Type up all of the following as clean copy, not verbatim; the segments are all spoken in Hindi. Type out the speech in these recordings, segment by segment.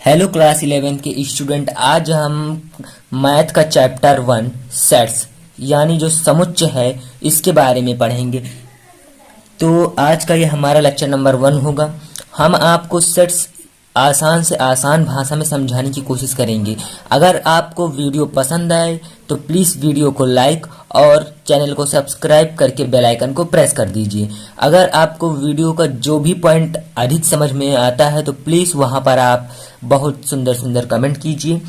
हेलो क्लास 11 के स्टूडेंट, आज हम मैथ का चैप्टर 1 सेट्स यानी जो समुच्चय है इसके बारे में पढ़ेंगे। तो आज का ये हमारा लेक्चर नंबर 1 होगा। हम आपको सेट्स आसान से आसान भाषा में समझाने की कोशिश करेंगे। अगर आपको वीडियो पसंद आए तो प्लीज़ वीडियो को लाइक और चैनल को सब्सक्राइब करके बेल आइकन को प्रेस कर दीजिए। अगर आपको वीडियो का जो भी पॉइंट अधिक समझ में आता है तो प्लीज़ वहाँ पर आप बहुत सुंदर सुंदर कमेंट कीजिए,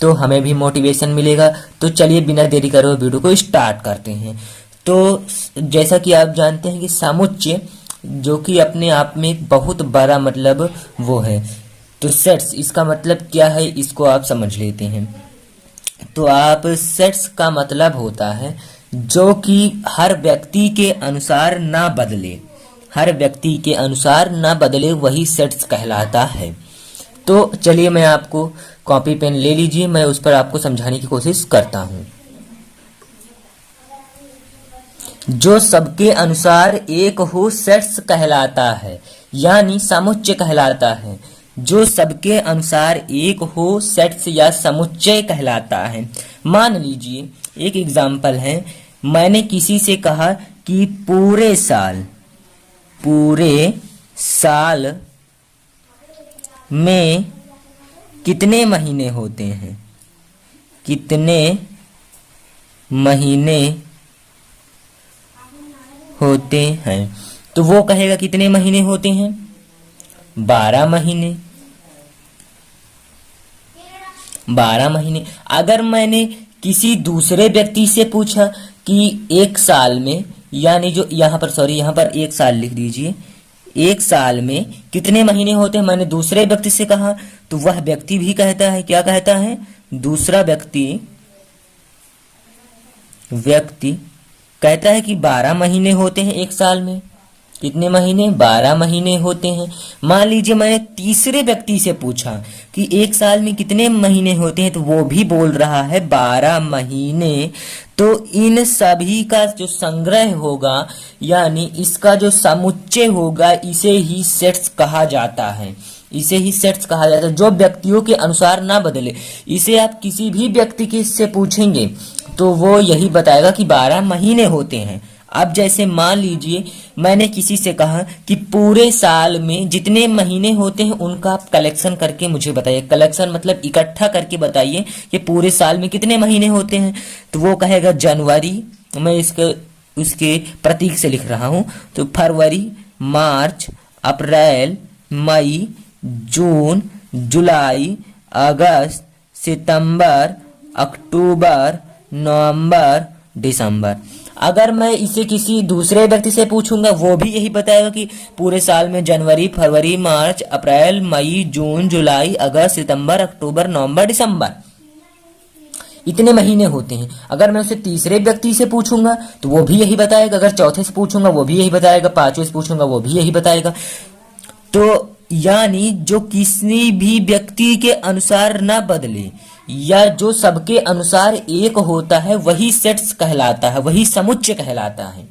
तो हमें भी मोटिवेशन मिलेगा। तो चलिए बिना देरी करे वीडियो को स्टार्ट करते हैं। तो जैसा कि आप जानते हैं कि समुच्चय जो कि अपने आप में एक बहुत बड़ा मतलब वो है, तो सेट्स इसका मतलब क्या है इसको आप समझ लेते हैं। तो आप सेट्स का मतलब होता है जो कि हर व्यक्ति के अनुसार ना बदले, हर व्यक्ति के अनुसार ना बदले, वही सेट्स कहलाता है। तो चलिए मैं आपको कॉपी पेन ले लीजिए, मैं उस पर आपको समझाने की कोशिश करता हूँ। जो सबके अनुसार एक हो सेट्स कहलाता है, यानी समुच्चय कहलाता है। जो सबके अनुसार एक हो सेट्स या समुच्चय कहलाता है। मान लीजिए एक एग्जाम्पल है, मैंने किसी से कहा कि पूरे साल में कितने महीने होते हैं, कितने महीने होते हैं। तो वो कहेगा कितने महीने होते हैं, 12 महीने, 12 महीने। अगर मैंने किसी दूसरे व्यक्ति से पूछा कि एक साल में, यानी जो यहाँ पर एक साल लिख दीजिए, एक साल में कितने महीने होते हैं, मैंने दूसरे व्यक्ति से कहा, तो वह व्यक्ति भी कहता है, क्या कहता है, दूसरा व्यक्ति कहता है कि 12 महीने होते हैं एक साल में। कितने महीने, 12 महीने होते हैं। मान लीजिए मैंने तीसरे व्यक्ति से पूछा कि एक साल में कितने महीने होते हैं, तो वो भी बोल रहा है 12 महीने। तो इन सभी का जो संग्रह होगा यानी इसका जो समुच्चय होगा, इसे ही सेट्स कहा जाता है, इसे ही सेट्स कहा जाता है। जो व्यक्तियों के अनुसार ना बदले, इसे आप किसी भी व्यक्ति के से पूछेंगे तो वो यही बताएगा कि 12 महीने होते हैं। अब जैसे मान लीजिए मैंने किसी से कहा कि पूरे साल में जितने महीने होते हैं उनका आप कलेक्शन करके मुझे बताइए। कलेक्शन मतलब इकट्ठा करके बताइए कि पूरे साल में कितने महीने होते हैं। तो वो कहेगा जनवरी, मैं उसके प्रतीक से लिख रहा हूँ, तो फरवरी, मार्च, अप्रैल, मई, जून, जुलाई, अगस्त, सितंबर, अक्टूबर, नवंबर, दिसंबर। अगर मैं इसे किसी दूसरे व्यक्ति से पूछूंगा वो भी यही बताएगा कि पूरे साल में जनवरी, फरवरी, मार्च, अप्रैल, मई, जून, जुलाई, अगस्त, सितंबर, अक्टूबर, नवंबर, दिसंबर, इतने महीने होते हैं। अगर मैं उसे तीसरे व्यक्ति से पूछूंगा तो वो भी यही बताएगा, अगर चौथे से पूछूंगा वो भी यही बताएगा, पांचवें से पूछूंगा वो भी यही बताएगा। तो यानी जो किसी भी व्यक्ति के अनुसार ना बदले या जो सबके अनुसार एक होता है वही सेट्स कहलाता है, वही समुच्चय कहलाता है।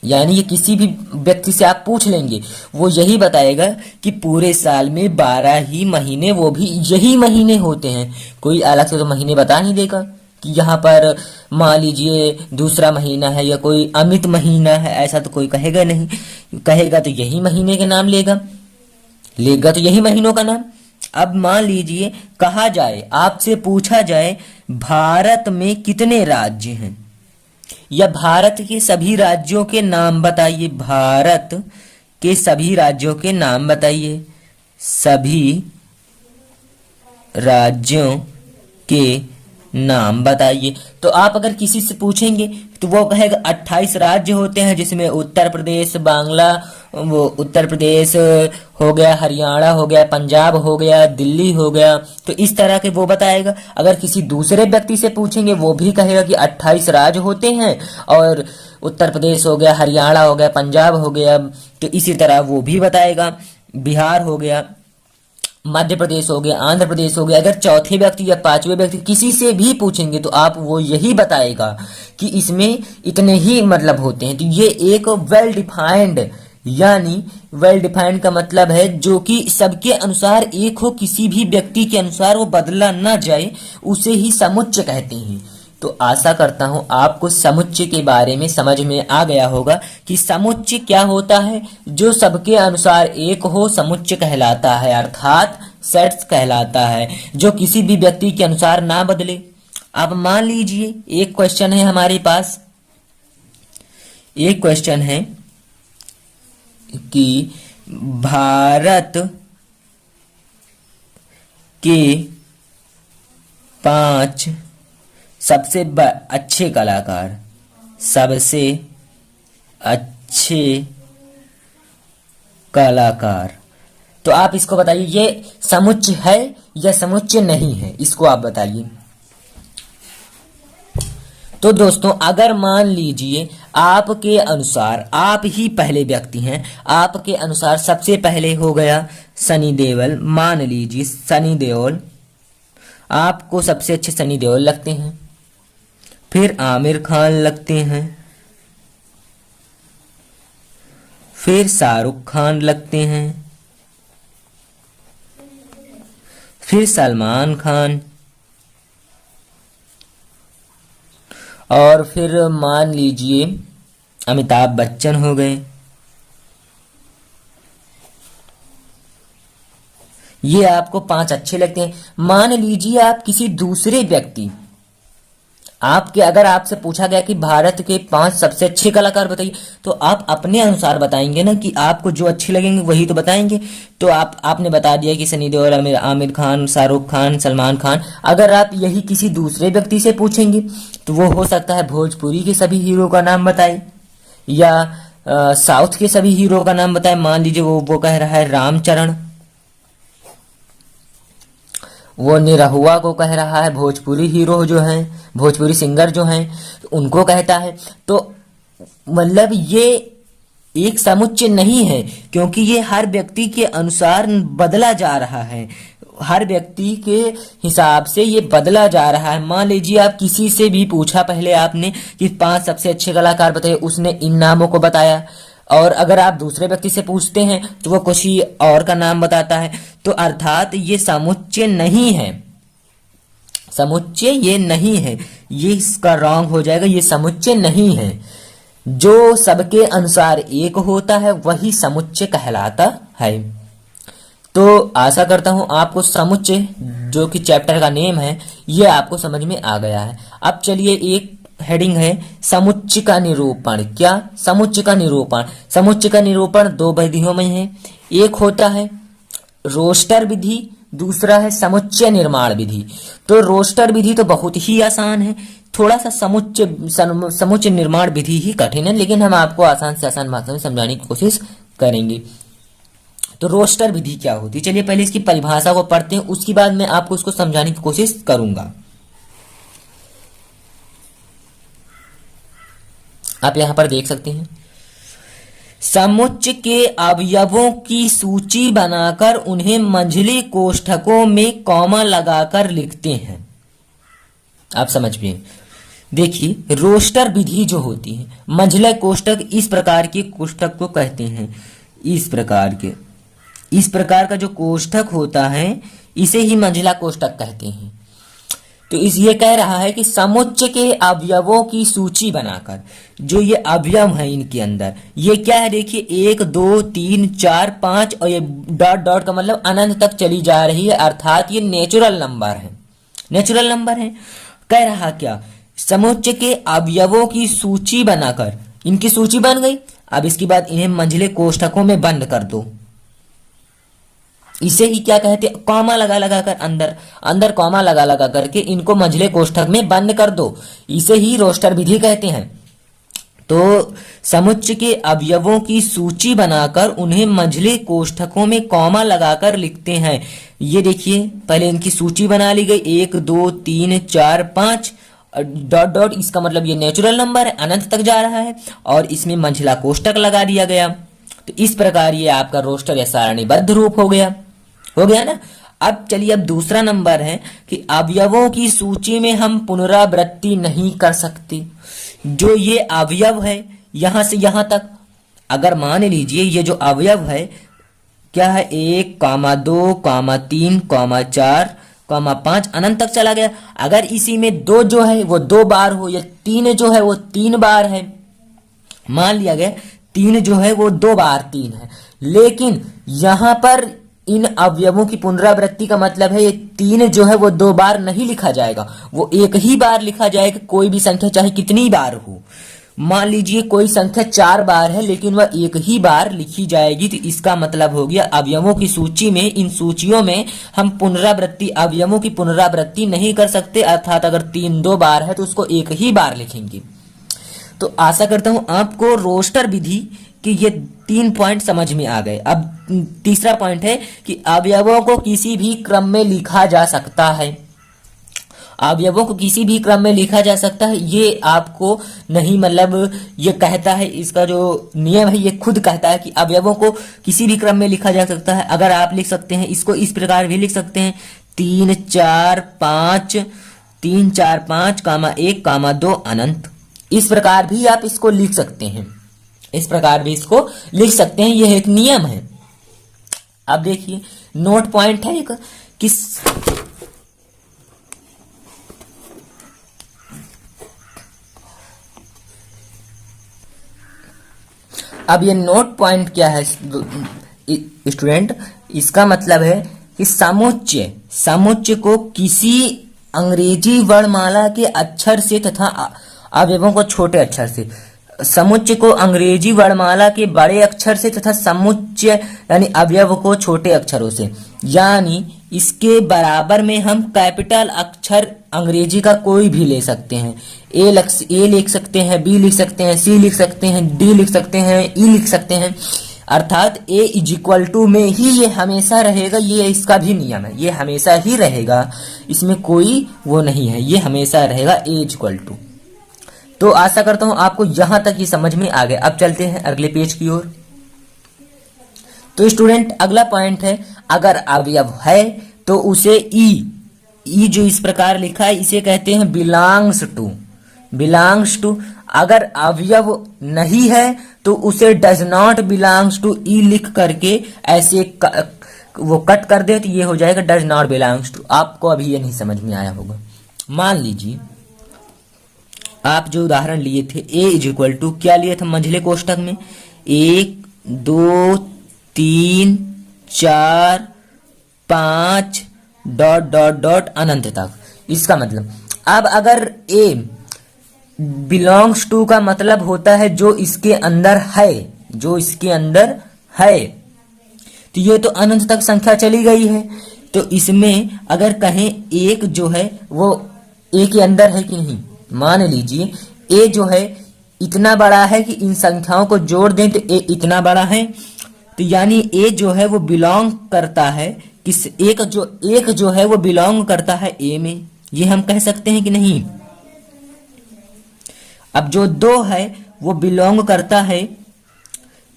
यानी ये किसी भी व्यक्ति से आप पूछ लेंगे वो यही बताएगा कि पूरे साल में 12 ही महीने, वो भी यही महीने होते हैं। कोई अलग से तो महीने बता नहीं देगा कि यहाँ पर मान लीजिए दूसरा महीना है या कोई अमित महीना है, ऐसा तो कोई कहेगा नहीं। कहेगा तो यही महीने के नाम लेगा तो यही महीनों का नाम। अब मान लीजिए कहा जाए, आपसे पूछा जाए भारत में कितने राज्य हैं, या भारत के सभी राज्यों के नाम बताइए, भारत के सभी राज्यों के नाम बताइए, सभी राज्यों के नाम बताइए। तो आप अगर किसी से पूछेंगे तो वो कहेगा 28 राज्य होते हैं, जिसमें उत्तर प्रदेश, उत्तर प्रदेश हो गया, हरियाणा हो गया, पंजाब हो गया, दिल्ली हो गया। तो इस तरह के वो बताएगा। अगर किसी दूसरे व्यक्ति से पूछेंगे वो भी कहेगा कि 28 राज्य होते हैं और उत्तर प्रदेश हो गया, हरियाणा हो गया, पंजाब हो गया। तो इसी तरह वो भी बताएगा। बिहार हो गया, मध्य प्रदेश हो गया, आंध्र प्रदेश हो गया। अगर चौथे व्यक्ति या पांचवें व्यक्ति किसी से भी पूछेंगे तो आप वो यही बताएगा कि इसमें इतने ही मतलब होते हैं। तो ये एक वेल डिफाइंड यानी वेल डिफाइंड का मतलब है जो कि सबके अनुसार एक हो, किसी भी व्यक्ति के अनुसार वो बदला ना जाए, उसे ही समुच्चय कहते हैं। तो आशा करता हूं आपको समुच्चय के बारे में समझ में आ गया होगा कि समुच्चय क्या होता है। जो सबके अनुसार एक हो समुच्चय कहलाता है, अर्थात सेट्स कहलाता है, जो किसी भी व्यक्ति के अनुसार ना बदले। अब मान लीजिए एक क्वेश्चन है हमारे पास, एक क्वेश्चन है कि भारत के 5 सबसे अच्छे कलाकार, सबसे अच्छे कलाकार। तो आप इसको बताइए ये समुच्चय है या समुच्चय नहीं है, इसको आप बताइए। तो दोस्तों अगर मान लीजिए आपके अनुसार, आप ही पहले व्यक्ति हैं, आपके अनुसार सबसे पहले हो गया सनी देओल। मान लीजिए सनी देओल, आपको सबसे अच्छे सनी देओल लगते हैं, फिर आमिर खान लगते हैं, फिर शाहरुख खान लगते हैं, फिर सलमान खान, और फिर मान लीजिए अमिताभ बच्चन हो गए। ये आपको 5 अच्छे लगते हैं। मान लीजिए आप किसी दूसरे व्यक्ति, आपके अगर आपसे पूछा गया कि भारत के 5 सबसे अच्छे कलाकार बताइए, तो आप अपने अनुसार बताएंगे ना, कि आपको जो अच्छे लगेंगे वही तो बताएंगे। तो आपने बता दिया कि सनी देओल, आमिर खान, शाहरुख खान, सलमान खान। अगर आप यही किसी दूसरे व्यक्ति से पूछेंगे तो वो हो सकता है भोजपुरी के सभी हीरो का नाम बताए, या साउथ के सभी हीरो का नाम बताए। मान लीजिए वो कह रहा है रामचरण, वो निरहुआ को कह रहा है, भोजपुरी हीरो जो हैं, भोजपुरी सिंगर जो हैं, उनको कहता है। तो मतलब ये एक समुच्चय नहीं है, क्योंकि ये हर व्यक्ति के अनुसार बदला जा रहा है, हर व्यक्ति के हिसाब से ये बदला जा रहा है। मान लीजिए आप किसी से भी पूछा पहले आपने कि 5 सबसे अच्छे कलाकार बताइए, उसने इन नामों को बताया, और अगर आप दूसरे व्यक्ति से पूछते हैं तो वो कुछ ही और का नाम बताता है। तो अर्थात ये समुच्चय नहीं है, समुच्चय ये नहीं है, ये इसका रॉन्ग हो जाएगा, ये समुच्चय नहीं है। जो सबके अनुसार एक होता है वही समुच्चय कहलाता है। तो आशा करता हूं आपको समुच्चय, जो कि चैप्टर का नेम है, ये आपको समझ में आ गया है। अब चलिए एक हेडिंग है समुच्चय का निरूपण। क्या? समुच्चय का निरूपण। समुच्चय का निरूपण 2 विधियों में है, एक होता है रोस्टर विधि, दूसरा है समुच्चय निर्माण विधि। तो रोस्टर विधि तो बहुत ही आसान है, थोड़ा सा समुच्चय निर्माण विधि ही कठिन है, लेकिन हम आपको आसान से आसान भाषा में समझाने की कोशिश करेंगे। तो रोस्टर विधि क्या होती है, चलिए पहले इसकी परिभाषा को पढ़ते हैं, उसके बाद मैं आपको उसको समझाने की कोशिश करूंगा। आप यहां पर देख सकते हैं, समुच्चय के अवयवों की सूची बनाकर उन्हें मंझले कोष्ठकों में कॉमा लगाकर लिखते हैं। आप समझ में देखिए, रोस्टर विधि जो होती है, मंझले कोष्ठक, इस प्रकार के कोष्ठक को कहते हैं। इस प्रकार का जो कोष्ठक होता है इसे ही मंझला कोष्ठक कहते हैं। तो ये कह रहा है कि समुच्चय के अवयवों की सूची बनाकर, जो ये अवयव है इनके अंदर, ये क्या है देखिए, 1 2 3 4 5, और ये डॉट डॉट का मतलब अनंत तक चली जा रही है, अर्थात ये नेचुरल नंबर है, नेचुरल नंबर है। कह रहा क्या, समुच्चय के अवयवों की सूची बनाकर, इनकी सूची बन गई, अब इसके बाद इन्हें मंझले कोष्ठकों में बंद कर दो। इसे ही क्या कहते हैं, कॉमा लगा लगा कर, अंदर कॉमा लगा लगा करके इनको मंझले कोष्ठक में बंद कर दो, इसे ही रोस्टर विधि कहते हैं। तो समुच्चय के अवयवों की सूची बनाकर उन्हें मंझले कोष्ठकों में कॉमा लगाकर लिखते हैं। ये देखिए, पहले इनकी सूची बना ली गई, 1 2 3 4 5, डॉट डॉट, इसका मतलब ये नेचुरल नंबर है, अनंत तक जा रहा है, और इसमें मंझला कोष्ठक लगा दिया गया। तो इस प्रकार ये आपका रोस्टर या सारणीबद्ध रूप हो गया ना। अब चलिए, अब दूसरा नंबर है कि अवयवों की सूची में हम पुनरावृत्ति नहीं कर सकते। जो ये अवयव है यहां से यहां तक, अगर मान लीजिए ये जो अवयव है क्या है, 1, 2, 3, 4, 5 अनंत तक चला गया। अगर इसी में 2 जो है वो 2 बार हो, या 3 जो है वो 3 बार है, मान लिया गया 3 जो है वो 2 बार 3 है, लेकिन यहां पर इन अवयवों की पुनरावृत्ति का मतलब है ये 3 जो है वो 2 बार नहीं लिखा जाएगा, वो एक ही बार लिखा जाएगा। कोई भी संख्या चाहे कितनी बार हो, मान लीजिए कोई संख्या 4 बार है लेकिन वह एक ही बार लिखी जाएगी, तो इसका मतलब हो गया अवयवों की सूची में, इन सूचियों में हम पुनरावृत्ति, अवयवों की पुनरावृत्ति नहीं कर सकते, अर्थात अगर 3 2 बार है तो उसको एक ही बार लिखेंगे। तो आशा करता हूं आपको रोस्टर विधि कि ये 3 पॉइंट समझ में आ गए। अब तीसरा पॉइंट है कि अवयवों को किसी भी क्रम में लिखा जा सकता है। अवयवों को किसी भी क्रम में लिखा जा सकता है, ये आपको नहीं, मतलब ये कहता है, इसका जो नियम है ये खुद कहता है कि अवयवों को किसी भी क्रम में लिखा जा सकता है। अगर आप लिख सकते हैं इसको, इस प्रकार भी लिख सकते हैं 3 4 5, 3 4 5, 1, 2 अनंत। इस प्रकार भी आप इसको लिख सकते हैं, इस प्रकार भी इसको लिख सकते हैं, यह एक नियम है। अब देखिए नोट पॉइंट है एक, किस अब ये नोट पॉइंट क्या है स्टूडेंट, इसका मतलब है कि समुच्चय, समुच्चय को किसी अंग्रेजी वर्णमाला के अक्षर से तथा अवयवों को छोटे अक्षर से, समुच्चय को अंग्रेजी वर्णमाला के बड़े अक्षर से तथा समुच्चय यानी अवयव को छोटे अक्षरों से, यानी इसके बराबर में हम कैपिटल अक्षर अंग्रेजी का कोई भी ले सकते हैं। ए लिख सकते हैं, बी लिख सकते हैं, सी लिख सकते हैं, डी लिख सकते हैं, ई लिख सकते हैं, अर्थात ए इज इक्वल टू में ही ये हमेशा रहेगा। ये इसका भी नियम है, ये हमेशा ही रहेगा, इसमें कोई वो नहीं है, ये हमेशा रहेगा ए इज इक्वल टू। तो आशा करता हूं आपको यहां तक ये समझ में आ गया। अब चलते हैं अगले पेज की ओर। तो स्टूडेंट अगला पॉइंट है, अगर अवयव है तो उसे ई जो इस प्रकार लिखा है इसे कहते हैं बिलोंग्स टू, बिलोंग्स टू। अगर अवयव नहीं है तो उसे डज नॉट बिलोंग्स टू ई लिख करके ऐसे वो कट कर दे तो ये हो जाएगा डज नॉट बिलोंग्स टू। आपको अभी ये नहीं समझ में आया होगा। मान लीजिए आप जो उदाहरण लिए थे ए इज इक्वल टू क्या लिए थे मंझले कोष्टक में 1 2 3 4 5 डॉट डॉट डॉट अनंत तक। इसका मतलब अब अगर ए बिलोंग्स टू का मतलब होता है जो इसके अंदर है, जो इसके अंदर है, तो ये तो अनंत तक संख्या चली गई है। तो इसमें अगर कहें एक जो है वो ए के अंदर है कि नहीं, मान लीजिए ए जो है इतना बड़ा है कि इन संख्याओं को जोड़ दें तो ए इतना बड़ा है, तो यानी ए जो है वो बिलोंग करता है किस, एक जो है वो बिलोंग करता है ए में, ये हम कह सकते हैं कि नहीं। अब जो 2 है वो बिलोंग करता है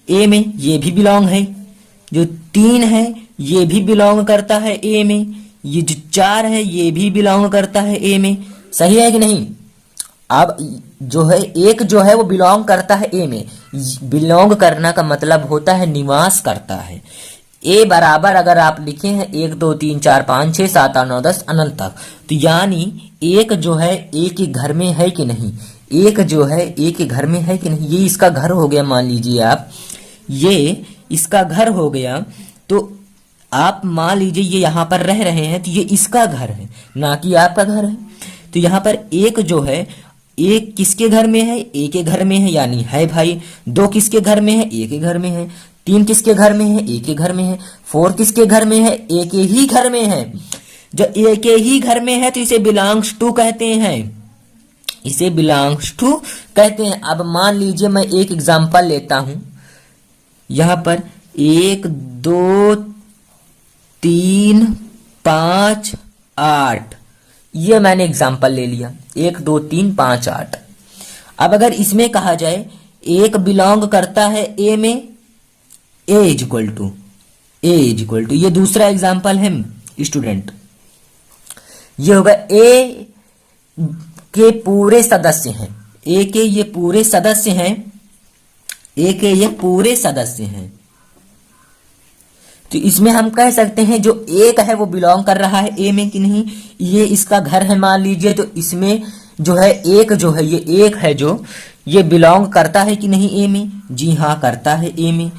ए में, ये भी बिलोंग है। जो 3 है ये भी बिलोंग करता है ए में, ये जो 4 है ये भी बिलोंग करता है ए में, सही है कि नहीं। अब जो है एक जो है वो बिलोंग करता है ए में, बिलोंग करना का मतलब होता है निवास करता है। ए बराबर अगर आप लिखे हैं 1 2 3 4 5 6 7 8 9 10 अनंत तक, तो यानी एक जो है ए के घर में है कि नहीं, एक जो है ए के घर में है कि नहीं, ये इसका घर हो गया। मान लीजिए आप ये इसका घर हो गया, तो आप मान लीजिए ये यहाँ पर रह रहे हैं तो ये इसका घर है ना कि आपका घर है। तो यहाँ पर एक जो है एक किसके घर में है, ए के घर में है, यानी है भाई। 2 किसके घर में है, ए के घर में है। 3 किसके घर में है, ए के घर में है। 4 किसके घर में है, ए के ही घर में है। जब ए के ही घर में है तो इसे बिलोंग्स टू कहते हैं, इसे बिलोंग्स टू कहते हैं। अब मान लीजिए मैं एक एग्जांपल लेता हूं, यहां पर 1 2 3 5 8, ये मैंने एग्जांपल ले लिया 1 2 3 5 8। अब अगर इसमें कहा जाए एक बिलोंग करता है ए में, ए इज इक्वल टू ये दूसरा एग्जांपल है स्टूडेंट। ये होगा ए के पूरे सदस्य हैं, ए के ये पूरे सदस्य हैं, ए के ये पूरे सदस्य हैं। तो इसमें हम कह सकते हैं जो एक है वो बिलोंग कर रहा है ए में कि नहीं, ये इसका घर है मान लीजिए, तो इसमें जो है एक जो है ये एक है जो ये बिलोंग करता है कि नहीं ए में, जी हाँ करता है ए में।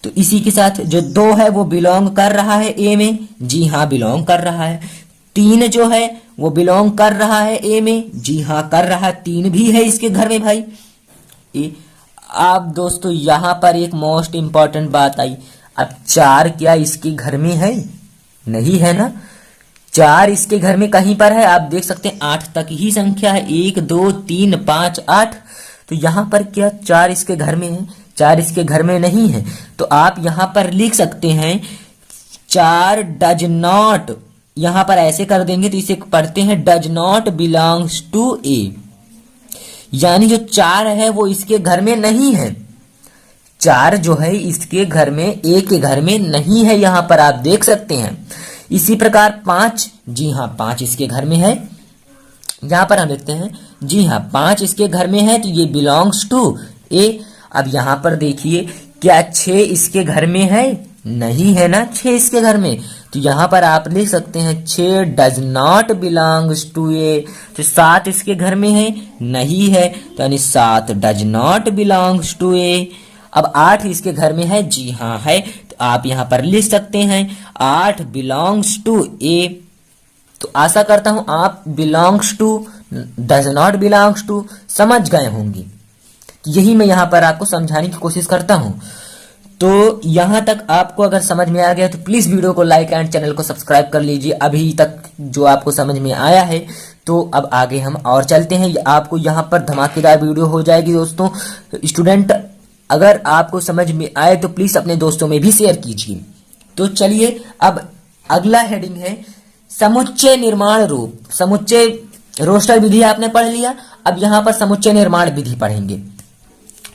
तो इसी के साथ जो दो है वो बिलोंग कर रहा है ए में, जी हाँ बिलोंग कर रहा है। तीन जो है वो बिलोंग कर रहा है ए में, जी हाँ कर रहा है, तीन भी है इसके घर में भाई ए। आप दोस्तों यहां पर एक मोस्ट इंपॉर्टेंट बात आई, अब चार क्या इसके घर में है, नहीं है ना, चार इसके घर में कहीं पर है, आप देख सकते हैं 8 तक ही संख्या है, 1 2 3 5 8। तो यहां पर क्या चार इसके घर में है, चार इसके घर में नहीं है। तो आप यहां पर लिख सकते हैं चार डज नॉट, यहां पर ऐसे कर देंगे तो इसे पढ़ते हैं डज नॉट बिलोंग्स टू ए, यानी जो चार है वो इसके घर में नहीं है, चार जो है इसके घर में ए के घर में नहीं है, यहां पर आप देख सकते हैं। इसी प्रकार 5, जी हाँ 5 इसके घर में है, यहां पर हम देखते हैं जी हाँ 5 इसके घर में है, तो ये बिलोंग्स टू ए। अब यहां पर देखिए क्या 6 इसके घर में है, नहीं है ना 6 इसके घर में, तो यहां पर आप लिख सकते हैं 6 डज नॉट बिलोंग्स टू ए। तो 7 इसके घर में है, नहीं है, तो यानी 7 डज नॉट बिलोंग्स टू ए। अब 8 इसके घर में है, जी हाँ है, तो आप यहां पर लिख सकते हैं 8 बिलोंग्स टू ए। तो आशा करता हूं आप belongs to does not belongs to समझ गए होंगे, यही मैं यहां पर आपको समझाने की कोशिश करता हूं। तो यहां तक आपको अगर समझ में आ गया तो प्लीज वीडियो को लाइक एंड चैनल को सब्सक्राइब कर लीजिए, अभी तक जो आपको समझ में आया है। तो अब आगे हम और चलते हैं, आपको यहां पर धमाकेदार वीडियो हो जाएगी दोस्तों। स्टूडेंट अगर आपको समझ में आए तो प्लीज अपने दोस्तों में भी शेयर कीजिए। तो चलिए अब अगला हेडिंग है समुच्चय निर्माण रूप। समुच्चय रोस्टर विधि आपने पढ़ लिया, अब यहां पर समुच्चय निर्माण विधि पढ़ेंगे।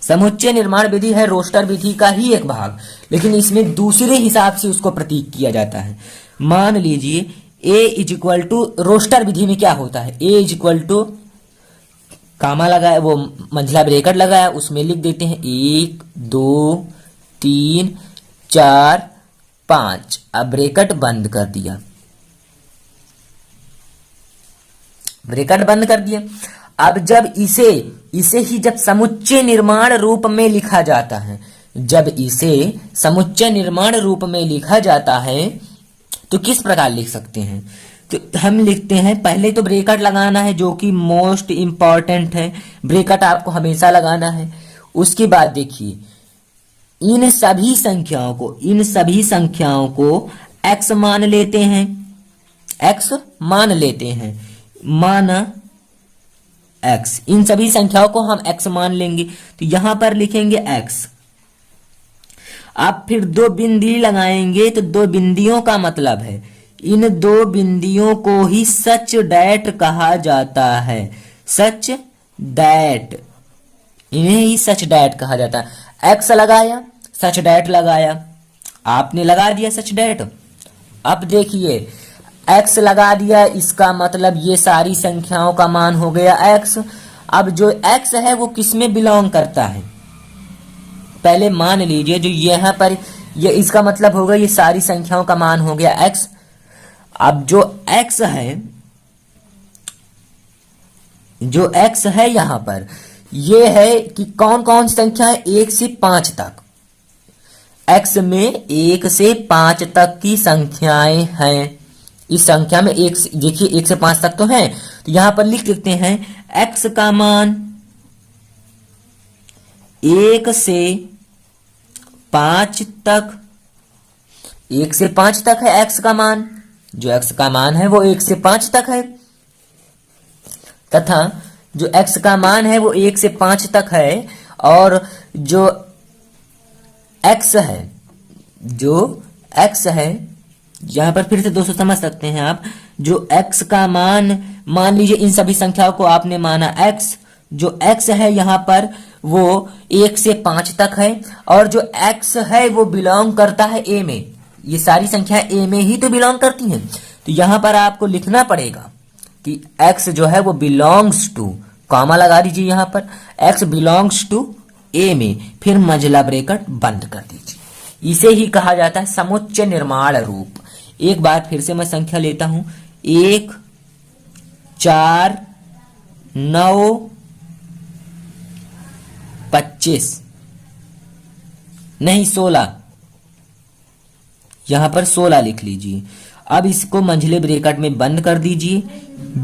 समुच्चय निर्माण विधि है रोस्टर विधि का ही एक भाग, लेकिन इसमें दूसरे हिसाब से उसको प्रतीक किया जाता है। मान लीजिए ए इज इक्वल टू, रोस्टर विधि में क्या होता है, ए इज इक्वल टू कामा लगाया, वो मंझला ब्रेकेट लगाया, उसमें लिख देते हैं 1 2 3 4 5, अब ब्रेकेट बंद कर दिया, ब्रेकेट बंद कर दिया। अब जब इसे ही जब समुच्चय निर्माण रूप में लिखा जाता है, जब इसे समुच्चय निर्माण रूप में लिखा जाता है तो किस प्रकार लिख सकते हैं, तो हम लिखते हैं पहले तो ब्रेकेट लगाना है जो कि मोस्ट इंपॉर्टेंट है, ब्रेकेट आपको हमेशा लगाना है। उसके बाद देखिए इन सभी संख्याओं को x मान लेते हैं, x मान लेते हैं, माना x, इन सभी संख्याओं को हम x मान लेंगे, तो यहां पर लिखेंगे x। आप फिर 2 बिंदी लगाएंगे, तो 2 बिंदियों का मतलब है इन 2 बिंदियों को ही सच डैट कहा जाता है, सच डैट, इन्हें ही सच डैट कहा जाता है। x लगाया, सच डैट लगाया, आपने लगा दिया सच डैट। अब देखिए x लगा दिया, इसका मतलब ये सारी संख्याओं का मान हो गया x। अब जो x है वो किसमें बिलोंग करता है, पहले मान लीजिए जो यहां पर ये इसका मतलब होगा ये सारी संख्याओं का मान हो गया x। अब जो x है यहां पर ये है कि कौन कौन संख्या है 1 से 5 तक, x में 1 से 5 तक की संख्याएं हैं। इस संख्या में एक देखिए 1 से 5 तक तो है, तो यहां पर लिख देते हैं x का मान 1 से 5 तक, 1 से 5 तक है x का मान, जो x का मान है वो 1 से 5 तक है, तथा जो x का मान है वो 1 से 5 तक है। और जो x है यहां पर फिर से दोस्तों समझ सकते हैं आप, जो x का मान लीजिए इन सभी संख्याओं को आपने माना x, जो x है यहां पर वो 1 से 5 तक है, और जो x है वो बिलोंग करता है a में, ये सारी संख्याएं a में ही तो बिलोंग करती हैं। तो यहां पर आपको लिखना पड़ेगा कि x जो है वो बिलोंग्स टू, कॉमा लगा दीजिए यहां पर, x बिलोंग्स टू ए में, फिर मंझला ब्रैकेट बंद कर दीजिए। इसे ही कहा जाता है समुच्चय निर्माण रूप। एक बार फिर से मैं संख्या लेता हूं, 1 4 9 25 नहीं 16, यहां पर 16 लिख लीजिए। अब इसको मंझले ब्रैकेट में बंद कर दीजिए।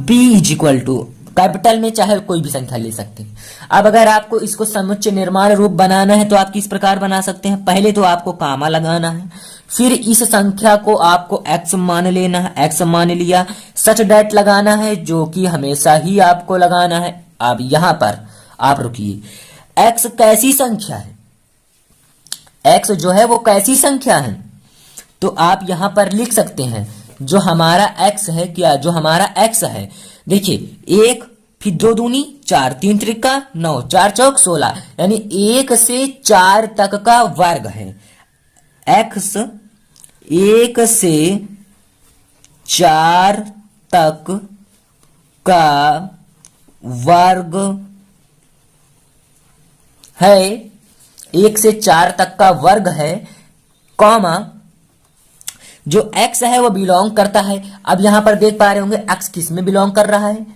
b is equal to, capital में चाहे कोई भी संख्या ले सकते हैं। अब अगर आपको इसको समुच्चय निर्माण रूप बनाना है तो आप किस प्रकार बना सकते हैं, पहले तो आपको कामा लगाना है, फिर इस संख्या को आपको x मान लेना है, x मान लिया, सच डेट लगाना है जो कि हमेशा ही आपको लगाना है। अब यहां पर आप रुकिए, x कैसी संख्या है, x जो है वो कैसी संख्या है, तो आप यहां पर लिख सकते हैं जो हमारा x है, क्या जो हमारा x है, देखिए 1 फिर 2 दूनी 4, 3 त्रिका 9, 4 चौक 16, यानी 1 से 4 तक का वर्ग है। x 1 से 4 तक का वर्ग है, 1 से 4 तक का वर्ग है, कॉमा जो x है वो बिलोंग करता है। अब यहां पर देख पा रहे होंगे x किस में बिलोंग कर रहा है,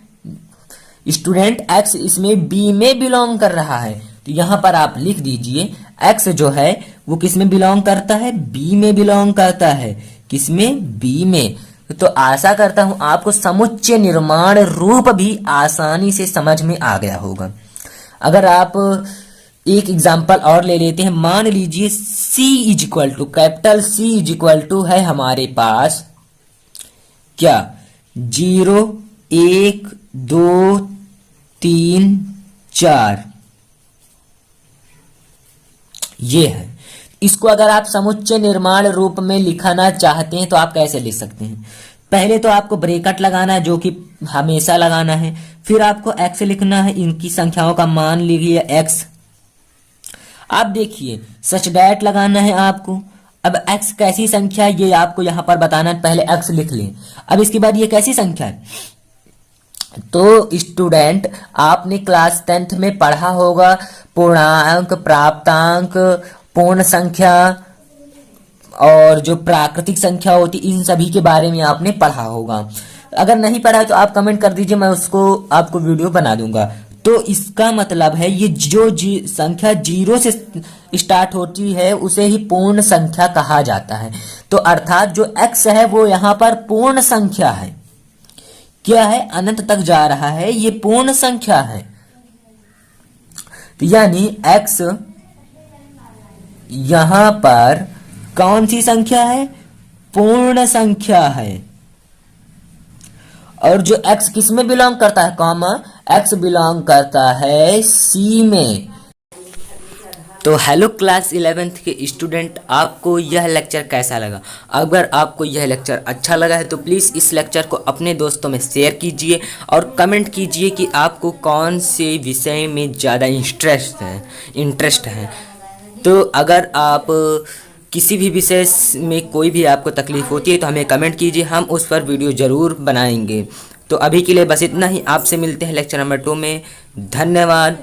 स्टूडेंट x इसमें b में बिलोंग कर रहा है। तो यहां पर आप लिख दीजिए x जो है वो किस में बिलोंग करता है, b में बिलोंग करता है, किस में, b में। तो आशा करता हूं आपको समुच्चय निर्माण रूप भी आसानी से समझ में आ गया होगा। अगर आप एक एग्जाम्पल और ले लेते हैं, मान लीजिए c is equal to, capital C is equal to है हमारे पास क्या, 0 1 2 3 4, ये है। इसको अगर आप समुच्चय निर्माण रूप में लिखना चाहते हैं तो आप कैसे लिख सकते हैं, पहले तो आपको ब्रैकेट लगाना है जो कि हमेशा लगाना है, फिर आपको x लिखना है, इनकी संख्याओं का मान लीजिए x। अब देखिए सच डेट लगाना है आपको। अब x कैसी संख्या है ये आपको यहां पर बताना है, पहले x लिख लें। अब इसके बाद ये कैसी संख्या है, तो स्टूडेंट आपने क्लास 10th में पढ़ा होगा पूर्णांक, प्राप्तांक, पूर्ण संख्या और जो प्राकृतिक संख्या होती, इन सभी के बारे में आपने पढ़ा होगा। अगर नहीं पढ़ा तो आप कमेंट कर दीजिए, मैं उसको आपको वीडियो बना दूंगा। तो इसका मतलब है ये जो संख्या 0 से स्टार्ट होती है उसे ही पूर्ण संख्या कहा जाता है। तो अर्थात जो x है वो यहां पर पूर्ण संख्या है, क्या है, अनंत तक जा रहा है, ये पूर्ण संख्या है। तो यानी x यहां पर कौन सी संख्या है, पूर्ण संख्या है। और जो x किस में बिलोंग करता है, कॉमा x बिलोंग करता है C में। तो हेलो क्लास 11th के स्टूडेंट, आपको यह लेक्चर कैसा लगा? अगर आपको यह लेक्चर अच्छा लगा है तो प्लीज़ इस लेक्चर को अपने दोस्तों में शेयर कीजिए और कमेंट कीजिए कि आपको कौन से विषय में ज़्यादा इंटरेस्ट है। तो अगर आप किसी भी विषय में कोई भी आपको तकलीफ होती है तो हमें कमेंट कीजिए, हम उस पर वीडियो ज़रूर बनाएंगे। तो अभी के लिए बस इतना ही, आपसे मिलते हैं लेक्चर नंबर 2 में। धन्यवाद।